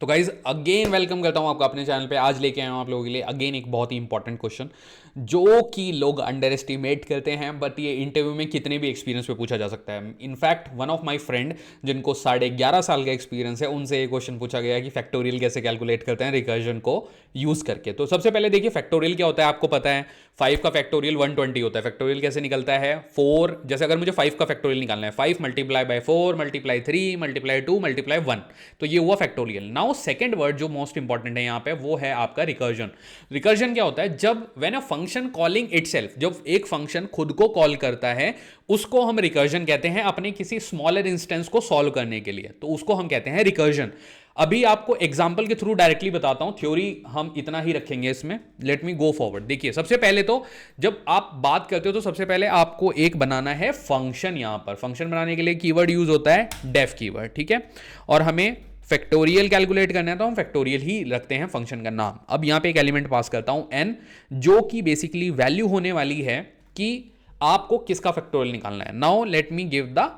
तो guys again welcome करता हूं आपका अपने चैनल पे। आज लेके आया हूं आप लोगों के लिए अगेन एक बहुत ही इंपॉर्टेंट क्वेश्चन जो कि लोग अंडर एस्टिमेट करते हैं, बट ये इंटरव्यू में कितने भी एक्सपीरियंस पे पूछा जा सकता है। In fact one of my friend जिनको 11.5 साल का एक्सपीरियंस है, उनसे ये क्वेश्चन पूछा गया कि फैक्टोरियल कैसे कैलकुलेट करते हैं रिकर्जन को यूज करके। तो सबसे पहले देखिए फैक्टोरियल क्या होता है, आपको पता है 5 का फैक्टोरियल 120 होता है। फैक्टोरियल कैसे निकलता है, 4 जैसे अगर मुझे 5 का फैक्टोरियल निकालना है, 5 multiply by 4 multiply 3 multiply 2 multiply 1, तो ये हुआ फैक्टोरियल। नाउ सेकंड वर्ड जो मोस्ट इंपॉर्टेंट है यहाँ पे वो है आपका रिकर्जन। रिकर्जन क्या होता है, जब when a function calling itself, जब एक फंक्शन खुद को कॉल करता है उसको हम रिकर्जन कहते हैं अपने किसी स्मॉलर इंस्टेंस को सॉल्व करने के लिए, तो उसको हम कहते हैं रिकर्जन। अभी आपको एग्जांपल के थ्रू डायरेक्टली बताता हूं, थ्योरी हम इतना ही रखेंगे इसमें। Let me go forward. देखिए सबसे पहले तो जब आप बात करते हो तो सबसे पहले आपको एक बनाना है फंक्शन। यहां पर फंक्शन बनाने के लिए कीवर्ड यूज होता है डेफ कीवर्ड, ठीक है। और हमें फैक्टोरियल कैलकुलेट करना है तो हम फैक्टोरियल ही रखते हैं फंक्शन का नाम। अब यहां पे एक एलिमेंट पास करता हूं एन, जो कि बेसिकली वैल्यू होने वाली है कि आपको किसका फैक्टोरियल निकालना है। Now let me give the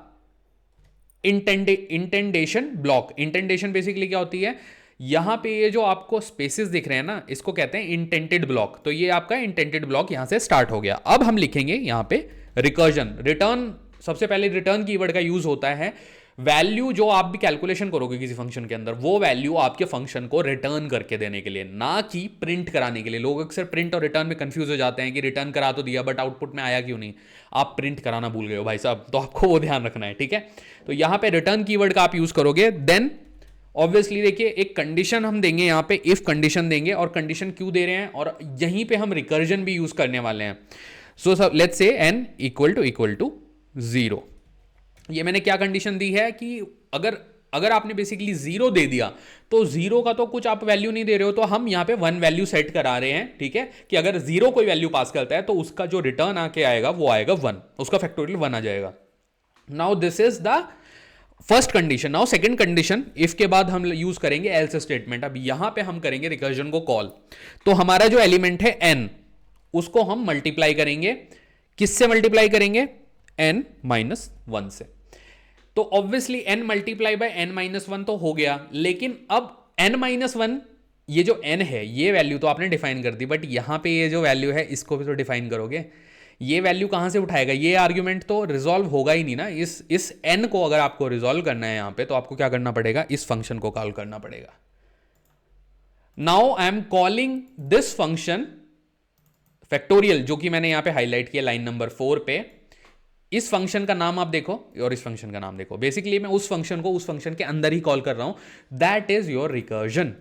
indentation block. Indentation basically क्या होती है, यहां पे ये जो आपको स्पेसेस दिख रहे हैं ना, इसको कहते हैं इंटेंटेड ब्लॉक। तो ये आपका इंटेंटेड ब्लॉक यहां से स्टार्ट हो गया। अब हम लिखेंगे यहां पे रिकर्जन, रिटर्न। सबसे पहले रिटर्न कीवर्ड का यूज होता है वैल्यू जो आप भी कैलकुलेशन करोगे किसी फंक्शन के अंदर, वो वैल्यू आपके फंक्शन को रिटर्न करके देने के लिए, ना कि प्रिंट कराने के लिए। लोग अक्सर प्रिंट और रिटर्न में कंफ्यूज हो जाते हैं कि रिटर्न करा तो दिया बट आउटपुट में आया क्यों नहीं। आप प्रिंट कराना भूल गए हो भाई साहब, तो आपको वो ध्यान रखना है, ठीक है। तो यहां पे रिटर्न कीवर्ड का आप यूज करोगे। देन ऑब्वियसली देखिए एक कंडीशन हम देंगे यहां पे, इफ कंडीशन देंगे। और कंडीशन क्यों दे रहे हैं, और यहीं पे हम रिकर्जन भी यूज करने वाले हैं। So let's say n equal to 0। ये मैंने क्या कंडीशन दी है कि अगर आपने बेसिकली 0 दे दिया तो 0 का तो कुछ आप वैल्यू नहीं दे रहे हो, तो हम यहां पे 1 वैल्यू सेट करा रहे हैं, ठीक है। कि अगर 0 कोई वैल्यू पास करता है तो उसका जो रिटर्न आके आएगा वो आएगा 1, उसका फैक्टोरियल 1 आ जाएगा। Now this is the first condition. Now second condition, if के बाद हम यूज करेंगे एल्स स्टेटमेंट। अब यहां पे हम करेंगे रिकर्जन को कॉल। तो हमारा जो एलिमेंट है n, उसको हम मल्टीप्लाई करेंगे। किससे मल्टीप्लाई करेंगे, n माइनस 1 से। तो obviously n multiply by n minus 1 तो हो गया, लेकिन अब n माइनस 1, ये जो n है ये वैल्यू तो आपने डिफाइन कर दी, बट यहां पे ये जो वैल्यू है इसको भी तो डिफाइन करोगे। ये वैल्यू कहां से उठाएगा, ये आर्ग्यूमेंट तो रिजॉल्व होगा ही नहीं ना। इस n को अगर आपको रिजॉल्व करना है यहां पे, तो आपको क्या करना पड़ेगा, इस फंक्शन को कॉल करना पड़ेगा। Now I am calling this function factorial, जो कि मैंने यहां पे हाईलाइट किया लाइन नंबर 4 पे। इस फंक्शन का नाम आप देखो और इस फंक्शन का नाम देखो। बेसिकली मैं उस फंक्शन को उस फंक्शन के अंदर ही कॉल कर रहा हूं, दैट इज योर रिकर्जन।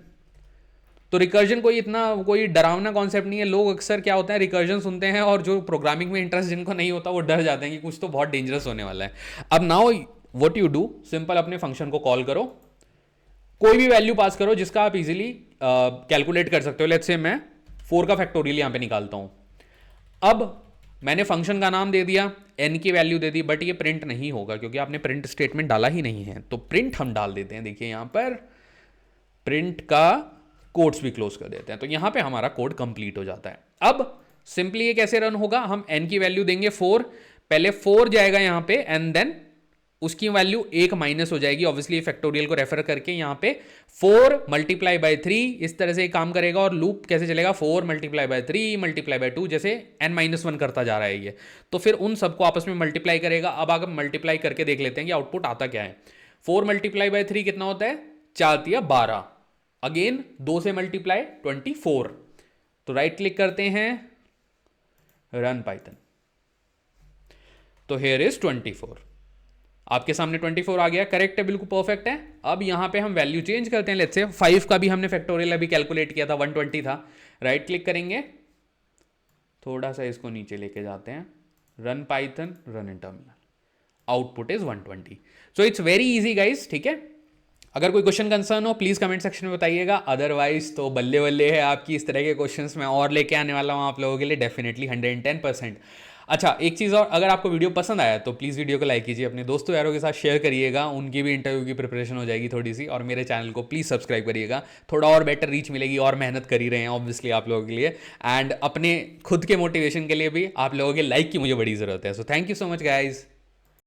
तो रिकर्जन कोई डरावना कॉन्सेप्ट नहीं है। लोग अक्सर क्या होता है, रिकर्जन सुनते हैं और जो प्रोग्रामिंग में इंटरेस्ट जिनको नहीं होता वो डर जाते हैं कि कुछ तो बहुत डेंजरस होने वाला है। अब now what you do, simple अपने फंक्शन को कॉल करो, कोई भी वैल्यू पास करो जिसका आप इजीली कैलकुलेट कर सकते हो। लेट्स से मैं 4 का फैक्टोरियल यहां पे निकालता हूं। अब मैंने फंक्शन का नाम दे दिया, n की वैल्यू दे दी, बट ये प्रिंट नहीं होगा क्योंकि आपने प्रिंट स्टेटमेंट डाला ही नहीं है। तो प्रिंट हम डाल देते हैं, देखिए यहां पर प्रिंट का कोड्स भी क्लोज कर देते हैं। तो यहां पे हमारा कोड कंप्लीट हो जाता है। अब सिंपली ये कैसे रन होगा, हम n की वैल्यू देंगे 4, पहले 4 जाएगा यहां पे एंड देन उसकी वैल्यू 1 माइनस हो जाएगी। ऑब्वियसली फैक्टोरियल को रेफर करके यहां पे 4 मल्टीप्लाई बाय 3 इस तरह से काम करेगा। और लूप कैसे चलेगा, 4 मल्टीप्लाई बाय 3 मल्टीप्लाई बाय 2, जैसे n-1 करता जा रहा है ये। तो फिर उन सबको आपस में मल्टीप्लाई करेगा। अब अगर मल्टीप्लाई करके देख लेते हैं कि आउटपुट आता क्या है। 4 मल्टीप्लाई बाय 3 कितना होता है, 4 या 12। अगेन 2 से मल्टीप्लाई 24। तो राइट क्लिक करते हैं, रन पाइथन। तो हेयर इज 24, आपके सामने 24 आ गया, करेक्ट है, बिल्कुल परफेक्ट है। अब यहां पे हम वैल्यू चेंज करते हैं। लेट्स से 5 का भी हमने फैक्टोरियल अभी कैलकुलेट किया था, 120 था। राइट क्लिक करेंगे, थोड़ा सा इसको नीचे लेके जाते हैं, run Python, run in terminal, output is 120। So it's very easy guys, ठीक है। अगर कोई क्वेश्चन कंसर्न हो प्लीज कमेंट सेक्शन में बताइएगा, अदरवाइज तो बल्ले बल्ले है आपकी। इस तरह के क्वेश्चंस मैं और लेके आने वाला हूं आप लोगों के लिए, डेफिनेटली 110%। अच्छा एक चीज़ और, अगर आपको वीडियो पसंद आया तो प्लीज़ वीडियो को लाइक कीजिए, अपने दोस्तों यारों के साथ शेयर करिएगा, उनकी भी इंटरव्यू की प्रिपरेशन हो जाएगी थोड़ी सी। और मेरे चैनल को प्लीज़ सब्सक्राइब करिएगा, थोड़ा और बेटर रीच मिलेगी। और मेहनत कर ही रहे हैं ऑब्वियसली आप लोगों के लिए, एंड अपने खुद के मोटिवेशन के लिए भी आप लोगों के लाइक की मुझे बड़ी ज़रूरत है। So thank you so much guys.